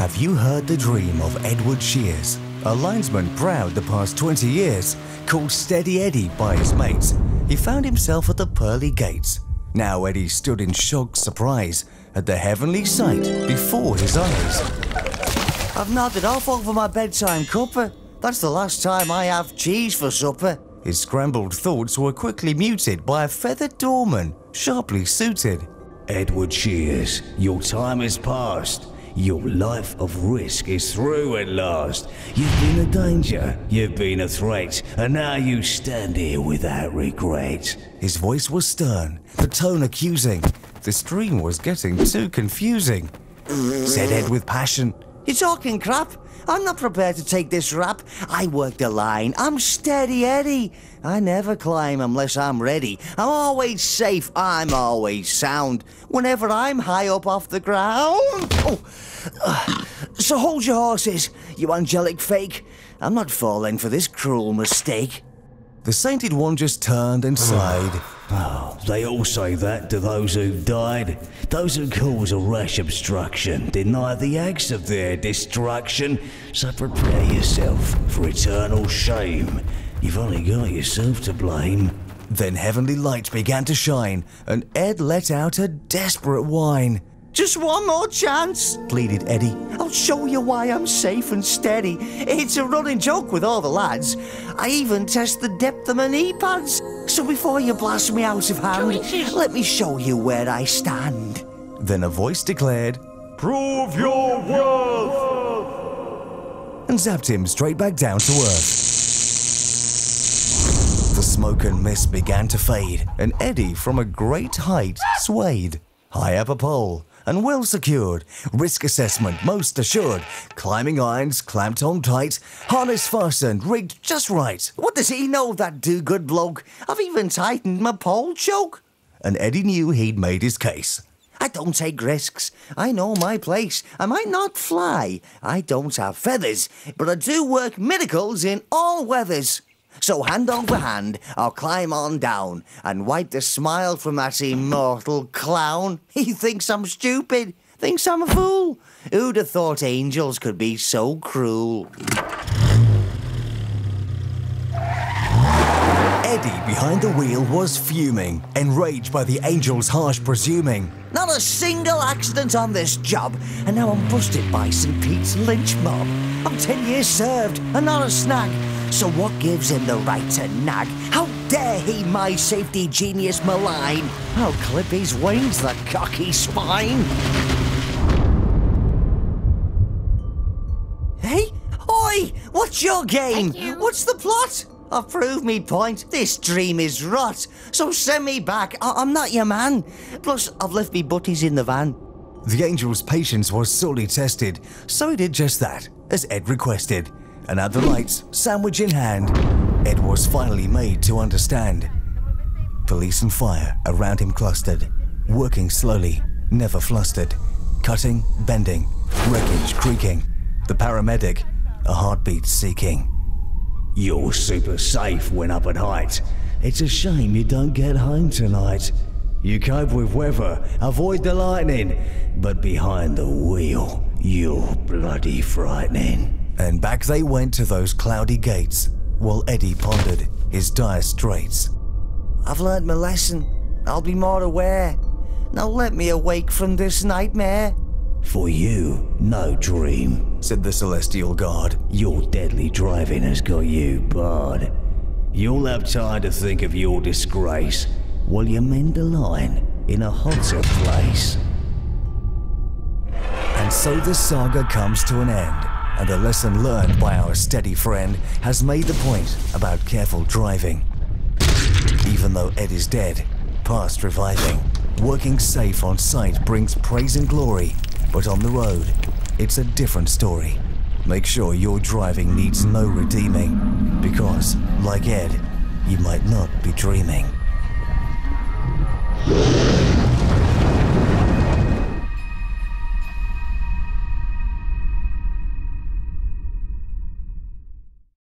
Have you heard the dream of Edward Shears, a linesman proud the past 20 years, called Steady Eddie by his mates? He found himself at the pearly gates. Now Eddie stood in shocked surprise at the heavenly sight before his eyes. I've nodded off over my bedtime cuppa. That's the last time I have cheese for supper. His scrambled thoughts were quickly muted by a feathered doorman, sharply suited. Edward Shears, your time is past. Your life of risk is through at last. You've been a danger, you've been a threat, and now you stand here without regret. His voice was stern, the tone accusing. This dream was getting too confusing. Said Ed with passion. You're talking crap. I'm not prepared to take this rap. I work the line. I'm Steady Eddie. I never climb unless I'm ready. I'm always safe. I'm always sound. Whenever I'm high up off the ground. So hold your horses, you angelic fake. I'm not falling for this cruel mistake. The sainted one just turned and sighed. Oh, they all say that to those who've died. Those who cause a rash obstruction deny the acts of their destruction. So prepare yourself for eternal shame. You've only got yourself to blame. Then heavenly light began to shine, and Ed let out a desperate whine. Just one more chance, pleaded Eddie. I'll show you why I'm safe and steady. It's a running joke with all the lads. I even test the depth of my knee pads. So before you blast me out of hand, let me show you where I stand. Then a voice declared, "Prove your worth!" and zapped him straight back down to earth. The smoke and mist began to fade, and Eddie from a great height swayed. High up a pole, and well secured, risk assessment most assured, climbing irons clamped on tight, harness fastened, rigged just right. What does he know, that do-good bloke? I've even tightened my pole choke. And Eddie knew he'd made his case. I don't take risks. I know my place. I might not fly. I don't have feathers, but I do work miracles in all weathers. So hand over hand, I'll climb on down and wipe the smile from that immortal clown. He thinks I'm stupid, thinks I'm a fool. Who'd have thought angels could be so cruel? Eddie behind the wheel was fuming, enraged by the angel's harsh presuming. Not a single accident on this job, and now I'm busted by St. Pete's lynch mob. I'm 10 years served, and not a snag. So what gives him the right to nag? How dare he my safety genius malign? I'll clip his wings, the cocky swine. Hey? Oi! What's your game? What's the plot? I've proved me point. This dream is rot. So send me back. I'm not your man. Plus, I've left me butties in the van. The angel's patience was sorely tested, so he did just that, as Ed requested. And at the lights, sandwich in hand, Ed was finally made to understand. Police and fire around him clustered, working slowly, never flustered, cutting, bending, wreckage creaking, the paramedic, a heartbeat seeking. You're super safe when up at height. It's a shame you don't get home tonight. You cope with weather, avoid the lightning, but behind the wheel, you're bloody frightening. And back they went to those cloudy gates, while Eddie pondered his dire straits. I've learnt my lesson. I'll be more aware. Now let me awake from this nightmare. For you, no dream, said the celestial guard. Your deadly driving has got you barred. You'll have time to think of your disgrace while you mend the line in a hotter place. And so the saga comes to an end. And the lesson learned by our steady friend has made the point about careful driving. Even though Ed is dead, past reviving, working safe on sight brings praise and glory, but on the road, it's a different story. Make sure your driving needs no redeeming, because, like Ed, you might not be dreaming.